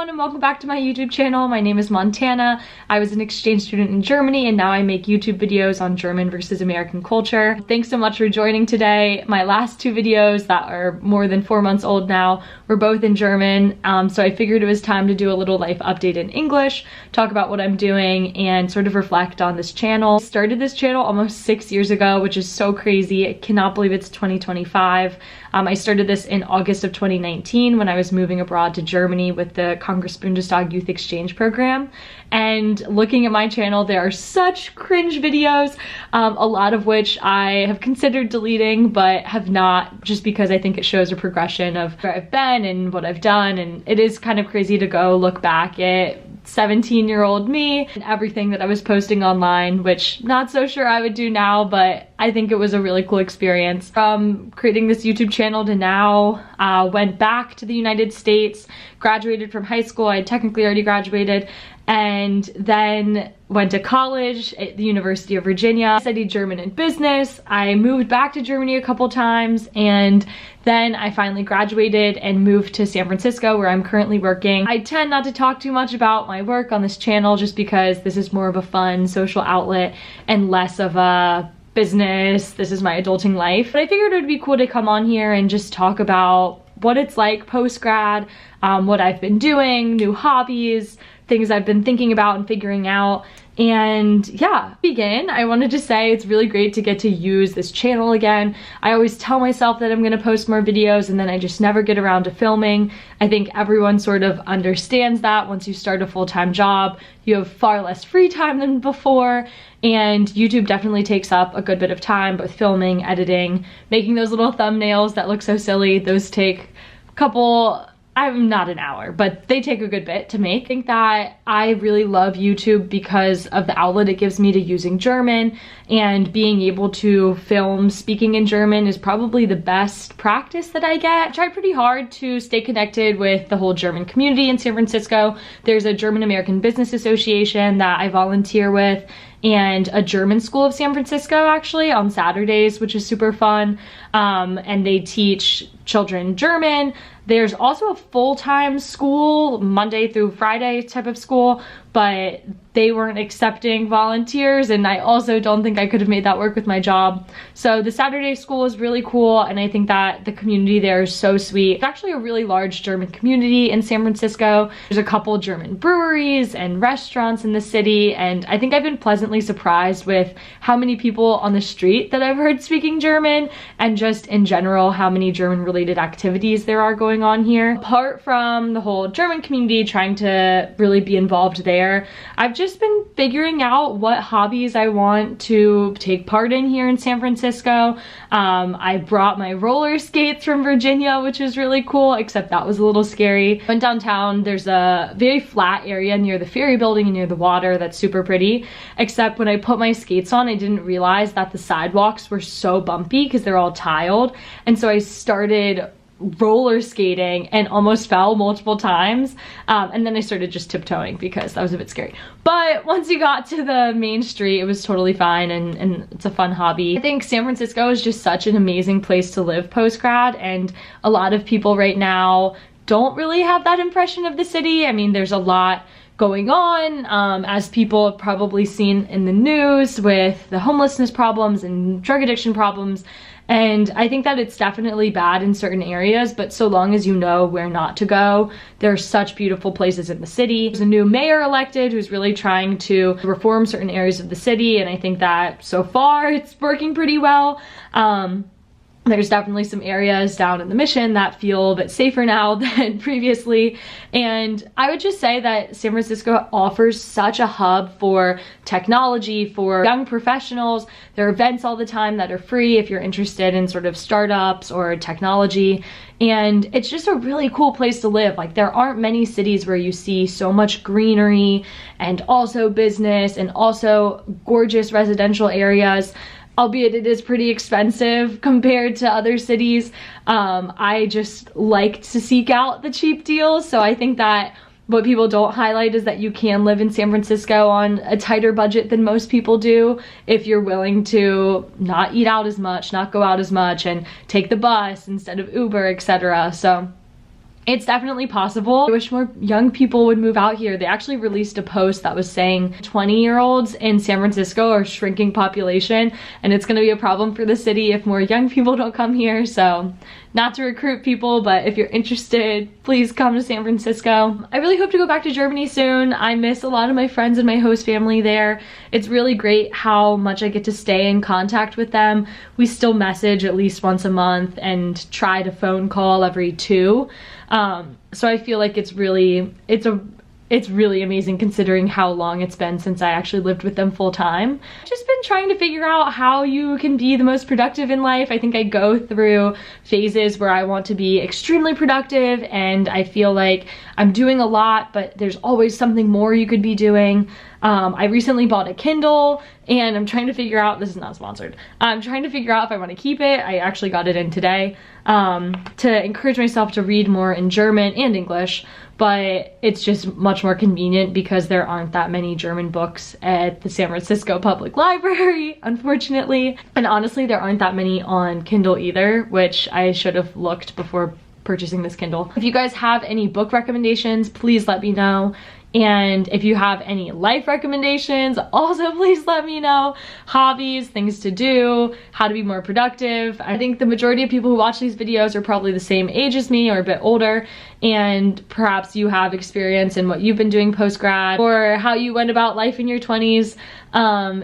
everyone, and welcome back to my YouTube channel. My name is Montana. I was an exchange student in Germany, and now I make YouTube videos on German versus American culture. Thanks so much for joining today. My last two videos that are more than 4 months old now were both in German, so I figured it was time to do a little life update in English, talk about what I'm doing, and sort of reflect on this channel. I started this channel almost 6 years ago, which is so crazy. I cannot believe it's 2025. I started this in August of 2019 when I was moving abroad to Germany with the Congress Bundestag Youth Exchange program. And looking at my channel, there are such cringe videos, a lot of which I have considered deleting, but have not, just because I think it shows a progression of where I've been and what I've done. And it is kind of crazy to go look back at 17-year-old me and everything that I was posting online, which not so sure I would do now, but I think it was a really cool experience. From creating this YouTube channel to now, went back to the United States, graduated from high school. I had technically already graduated, and then went to college at the University of Virginia. I studied German and business. I moved back to Germany a couple times, and then I finally graduated and moved to San Francisco, where I'm currently working. I tend not to talk too much about my work on this channel just because this is more of a fun social outlet and less of a business. This is my adulting life. But I figured it would be cool to come on here and just talk about what it's like post-grad, what I've been doing, new hobbies, things I've been thinking about and figuring out. And yeah, I wanted to say it's really great to get to use this channel again. I always tell myself that I'm gonna post more videos and then I just never get around to filming. I think everyone sort of understands that once you start a full-time job, you have far less free time than before, and YouTube definitely takes up a good bit of time, both filming, editing, making those little thumbnails that look so silly. Those take a couple, I'm not an hour, but they take a good bit to make. I think that I really love YouTube because of the outlet it gives me to using German, and being able to film speaking in German is probably the best practice that I get. I tried pretty hard to stay connected with the whole German community in San Francisco. There's a German American Business Association that I volunteer with, and a German school of San Francisco actually on Saturdays, which is super fun. And they teach children German. There's also a full-time school, Monday through Friday type of school, but they weren't accepting volunteers, and I also don't think I could have made that work with my job. So the Saturday school is really cool, and I think that the community there is so sweet. It's actually a really large German community in San Francisco. There's a couple German breweries and restaurants in the city, and I think I've been pleasantly surprised with how many people on the street that I've heard speaking German, and just in general how many German related activities there are going on here. Apart from the whole German community, trying to really be involved there, I've just been figuring out what hobbies I want to take part in here in San Francisco. I brought my roller skates from Virginia, which is really cool, except that was a little scary. Went downtown, there's a very flat area near the ferry building and near the water that's super pretty, except when I put my skates on, I didn't realize that the sidewalks were so bumpy because they're all tiled, and so I started roller skating and almost fell multiple times, and then I started just tiptoeing because that was a bit scary. But once you got to the main street, it was totally fine, and it's a fun hobby. I think San Francisco is just such an amazing place to live post-grad, and a lot of people right now don't really have that impression of the city. I mean, there's a lot going on, as people have probably seen in the news with the homelessness problems and drug addiction problems. And I think that it's definitely bad in certain areas, but so long as you know where not to go, there are such beautiful places in the city. There's a new mayor elected who's really trying to reform certain areas of the city, and I think that so far it's working pretty well. There's definitely some areas down in the Mission that feel a bit safer now than previously. And I would just say that San Francisco offers such a hub for technology, for young professionals. There are events all the time that are free if you're interested in sort of startups or technology. And it's just a really cool place to live. Like, there aren't many cities where you see so much greenery and also business and also gorgeous residential areas. Albeit it is pretty expensive compared to other cities. I just like to seek out the cheap deals, so I think that what people don't highlight is that you can live in San Francisco on a tighter budget than most people do if you're willing to not eat out as much, not go out as much, and take the bus instead of Uber, etc. So it's definitely possible. I wish more young people would move out here. They actually released a post that was saying 20-year-olds in San Francisco are shrinking population, and it's gonna be a problem for the city if more young people don't come here. So not to recruit people, but if you're interested, please come to San Francisco. I really hope to go back to Germany soon. I miss a lot of my friends and my host family there. It's really great how much I get to stay in contact with them. We still message at least once a month and try to phone call every 2. So I feel like it's really amazing considering how long it's been since I actually lived with them full time. I've just been trying to figure out how you can be the most productive in life. I think I go through phases where I want to be extremely productive and I feel like I'm doing a lot, but there's always something more you could be doing. I recently bought a Kindle and I'm trying to figure out, this is not sponsored, I'm trying to figure out if I want to keep it. I actually got it in today to encourage myself to read more in German and English, but it's just much more convenient because there aren't that many German books at the San Francisco Public Library, unfortunately. And honestly, there aren't that many on Kindle either, which I should have looked before purchasing this Kindle. If you guys have any book recommendations, please let me know. And if you have any life recommendations, also please let me know. Hobbies, things to do, how to be more productive. I think the majority of people who watch these videos are probably the same age as me or a bit older, and perhaps you have experience in what you've been doing post-grad or how you went about life in your 20s.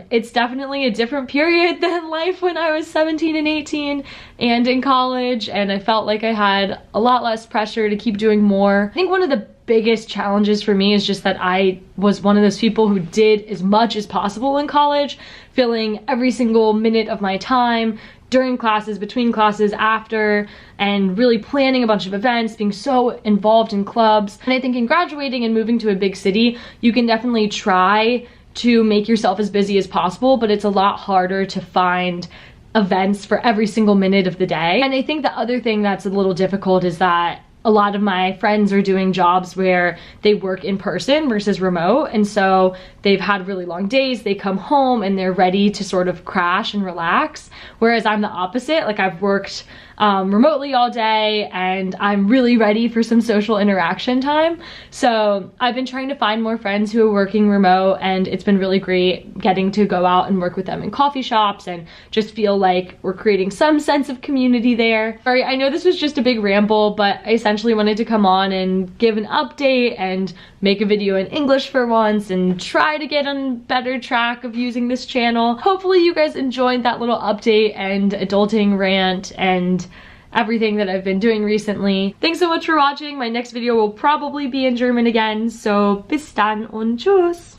It's definitely a different period than life when I was 17 and 18 and in college, and I felt like I had a lot less pressure to keep doing more. I think one of the biggest challenges for me is just that I was one of those people who did as much as possible in college, filling every single minute of my time during classes, between classes, after, and really planning a bunch of events, being so involved in clubs. And I think in graduating and moving to a big city, you can definitely try to make yourself as busy as possible, but it's a lot harder to find events for every single minute of the day. And I think the other thing that's a little difficult is that a lot of my friends are doing jobs where they work in person versus remote, and so they've had really long days, they come home and they're ready to sort of crash and relax, whereas I'm the opposite. Like, I've worked remotely all day and I'm really ready for some social interaction time. So I've been trying to find more friends who are working remote, and it's been really great getting to go out and work with them in coffee shops and just feel like we're creating some sense of community there. Sorry, I know this was just a big ramble, but I essentially wanted to come on and give an update and make a video in English for once and try to get on better track of using this channel. Hopefully you guys enjoyed that little update and adulting rant and everything that I've been doing recently. Thanks so much for watching. My next video will probably be in German again, so bis dann und tschüss.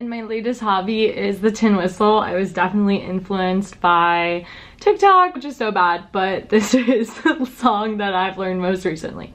And my latest hobby is the tin whistle. I was definitely influenced by TikTok, which is so bad, but this is the song that I've learned most recently.